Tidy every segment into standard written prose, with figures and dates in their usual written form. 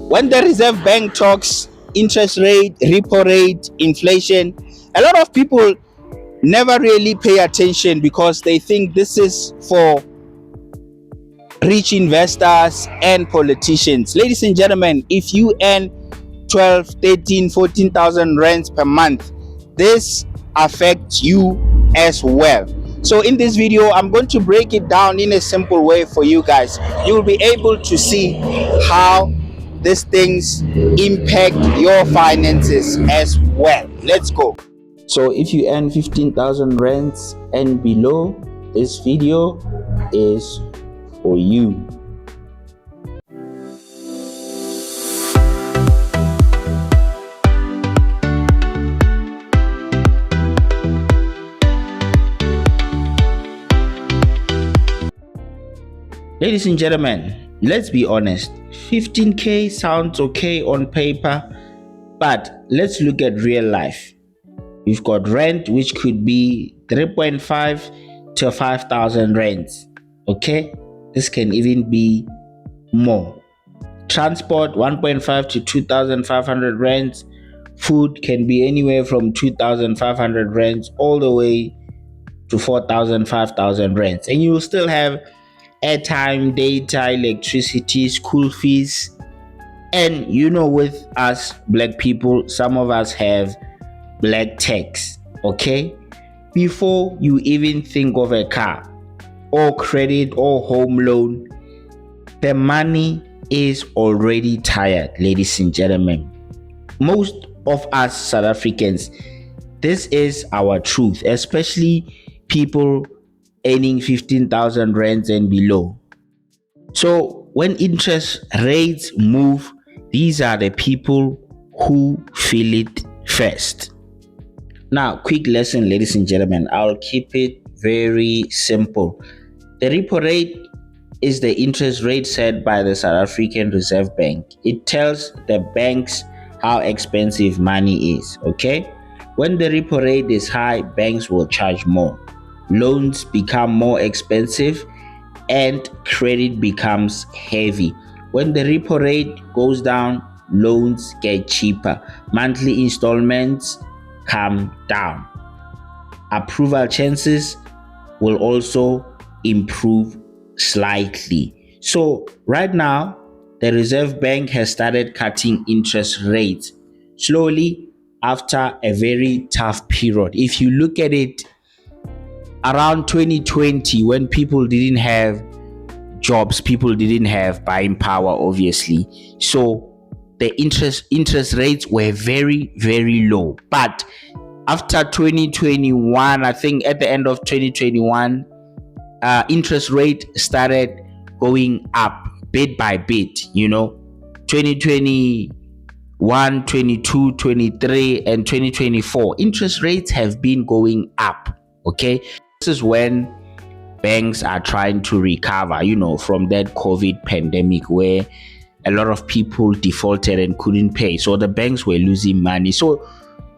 when the Reserve Bank talks interest rate, repo rate, inflation, a lot of people never really pay attention because they think this is for rich investors and politicians. Ladies and gentlemen, if you earn 12, 13, 14,000 rands per month, this affects you as well. So in this video, I'm going to break it down in a simple way for you guys. You will be able to see how these things impact your finances as well. Let's go. So if you earn 15,000 rands and below, this video is for you. Ladies and gentlemen, let's be honest. 15k sounds okay on paper, but let's look at real life. We've got rent, which could be 3.5 to 5,000 rands. Okay, this can even be more. Transport 1.5 to 2,500 rands. Food can be anywhere from 2,500 rands all the way to 4,000, 5,000 rands, and you will still have airtime, data, electricity, school fees. And with us black people, some of us have black tax. Okay, before you even think of a car or credit or home loan, the money is already tired. Ladies and gentlemen, most of us South Africans, this is our truth, especially people earning 15,000 rands and below. So when interest rates move, these are the people who feel it first. Now, quick lesson, ladies and gentlemen. I'll keep it very simple. The repo rate is the interest rate set by the South African Reserve Bank. It tells the banks how expensive money is, okay? When the repo rate is high, banks will charge more. Loans become more expensive and credit becomes heavy. When the repo rate goes down, loans get cheaper. Monthly installments come down. Approval chances will also improve slightly. So right now, the Reserve Bank has started cutting interest rates slowly after a very tough period. If you look at it, around 2020, when people didn't have jobs, people didn't have buying power, obviously. So the interest rates were very, very low. But after 2021, I think at the end of 2021, interest rate started going up bit by bit. 2021, 22, 23, and 2024, interest rates have been going up. Okay, this is when banks are trying to recover, from that COVID pandemic where a lot of people defaulted and couldn't pay. So the banks were losing money. So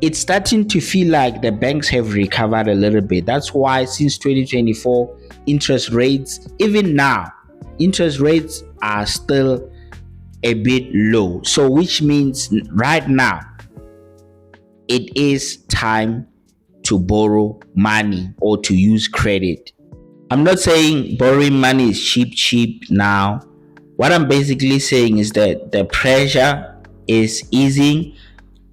it's starting to feel like the banks have recovered a little bit. That's why since 2024, interest rates, even now, interest rates are still a bit low. So which means right now, it is time to borrow money or to use credit. I'm not saying borrowing money is cheap now. What I'm basically saying is that the pressure is easing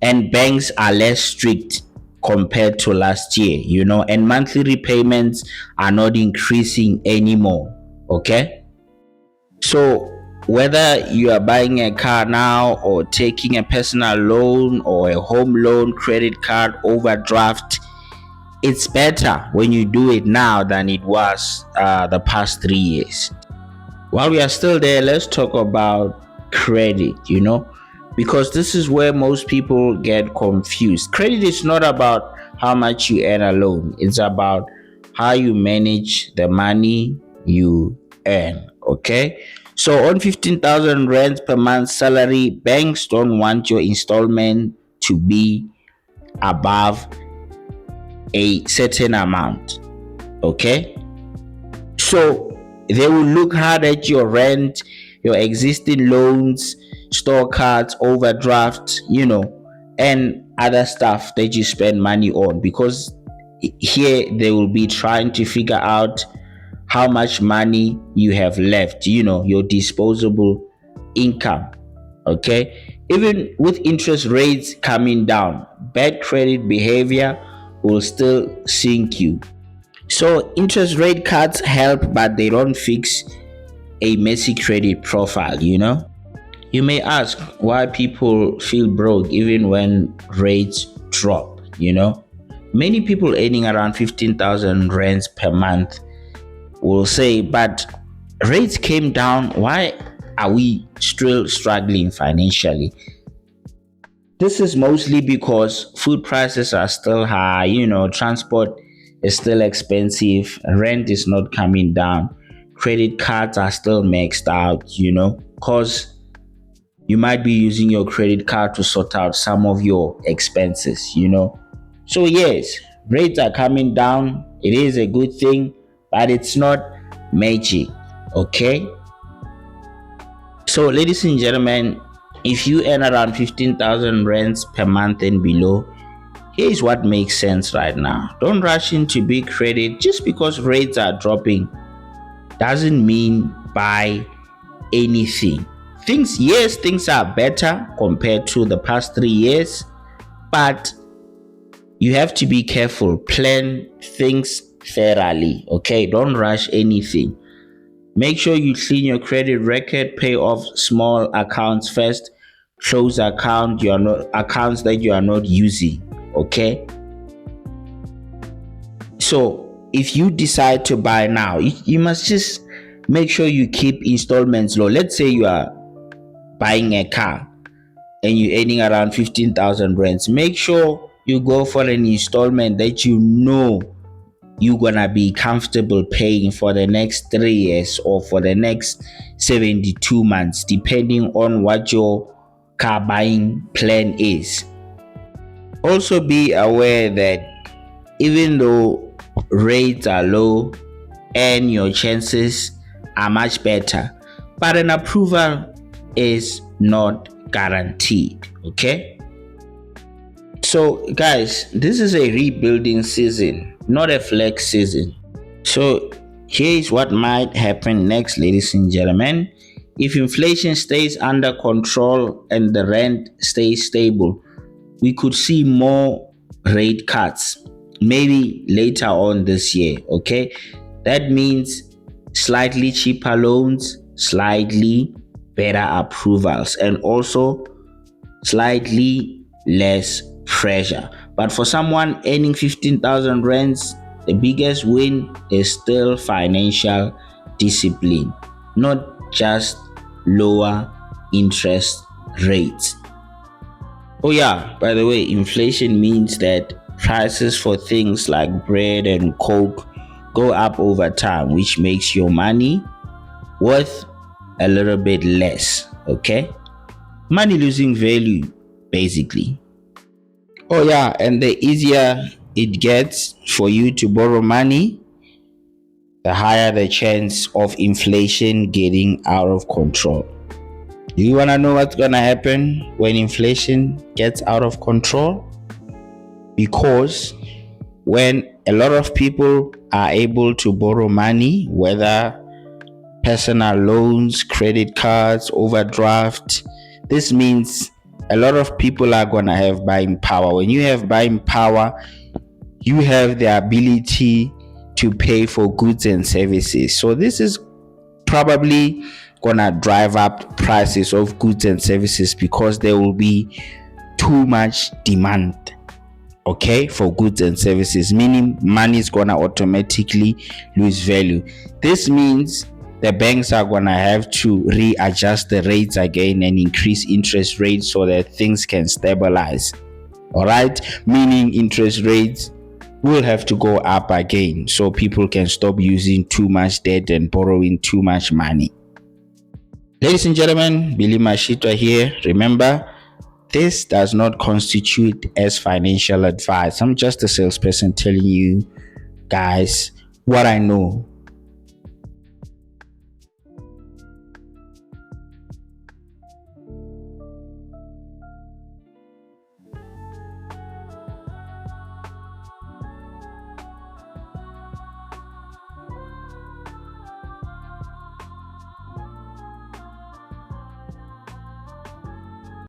and banks are less strict compared to last year, and monthly repayments are not increasing anymore. Okay, so whether you are buying a car now or taking a personal loan or a home loan, credit card, overdraft, it's better when you do it now than it was the past 3 years. While we are still there, let's talk about credit, because this is where most people get confused. Credit is not about how much you earn alone. It's about how you manage the money you earn, okay? So on 15,000 rands per month salary, banks don't want your installment to be above a certain amount, okay? So they will look hard at your rent, your existing loans, store cards, overdraft, and other stuff that you spend money on, because here they will be trying to figure out how much money you have left, your disposable income. Okay, even with interest rates coming down, bad credit behavior will still sink you. So interest rate cuts help, but they don't fix a messy credit profile. You may ask why people feel broke even when rates drop. Many people earning around 15,000 rands per month will say, but rates came down, why are we still struggling financially? This is mostly because food prices are still high, transport is still expensive, rent is not coming down, credit cards are still maxed out, because you might be using your credit card to sort out some of your expenses. So yes, rates are coming down. It is a good thing, but it's not magic. Okay? So ladies and gentlemen, if you earn around 15,000 rands per month and below, here's what makes sense right now. Don't rush into big credit. Just because rates are dropping doesn't mean buy anything. Things are better compared to the past 3 years, but you have to be careful. Plan things thoroughly. Okay, don't rush anything. Make sure you clean your credit record, pay off small accounts first, close accounts that you are not using. Okay, so if you decide to buy now, you must just make sure you keep installments low. Let's say you are buying a car and you're earning around 15,000 rands. Make sure you go for an installment that you're gonna be comfortable paying for the next 3 years or for the next 72 months, depending on what your car buying plan is. Also be aware that even though rates are low and your chances are much better, but an approval is not guaranteed. Okay, so guys, this is a rebuilding season, not a flex season. So here is what might happen next, ladies and gentlemen. If inflation stays under control and the rent stays stable, we could see more rate cuts, maybe later on this year. Okay, that means slightly cheaper loans, slightly better approvals, and also slightly less pressure. But for someone earning 15,000 rands, the biggest win is still financial discipline, not just lower interest rates. Oh yeah, by the way, inflation means that prices for things like bread and coke go up over time, which makes your money worth a little bit less. Okay, money losing value basically. Oh yeah, and the easier it gets for you to borrow money, the higher the chance of inflation getting out of control. You wanna know what's gonna happen when inflation gets out of control? Because when a lot of people are able to borrow money, whether personal loans, credit cards, overdraft, this means a lot of people are gonna have buying power. When you have buying power, you have the ability to pay for goods and services. So this is probably gonna drive up prices of goods and services because there will be too much demand, okay, for goods and services, meaning money is gonna automatically lose value. This means the banks are gonna have to readjust the rates again and increase interest rates so that things can stabilize. All right, meaning interest rates will have to go up again so people can stop using too much debt and borrowing too much money. Ladies and gentlemen, Billy Mashitwa here. Remember, this does not constitute as financial advice. I'm just a salesperson telling you guys what I know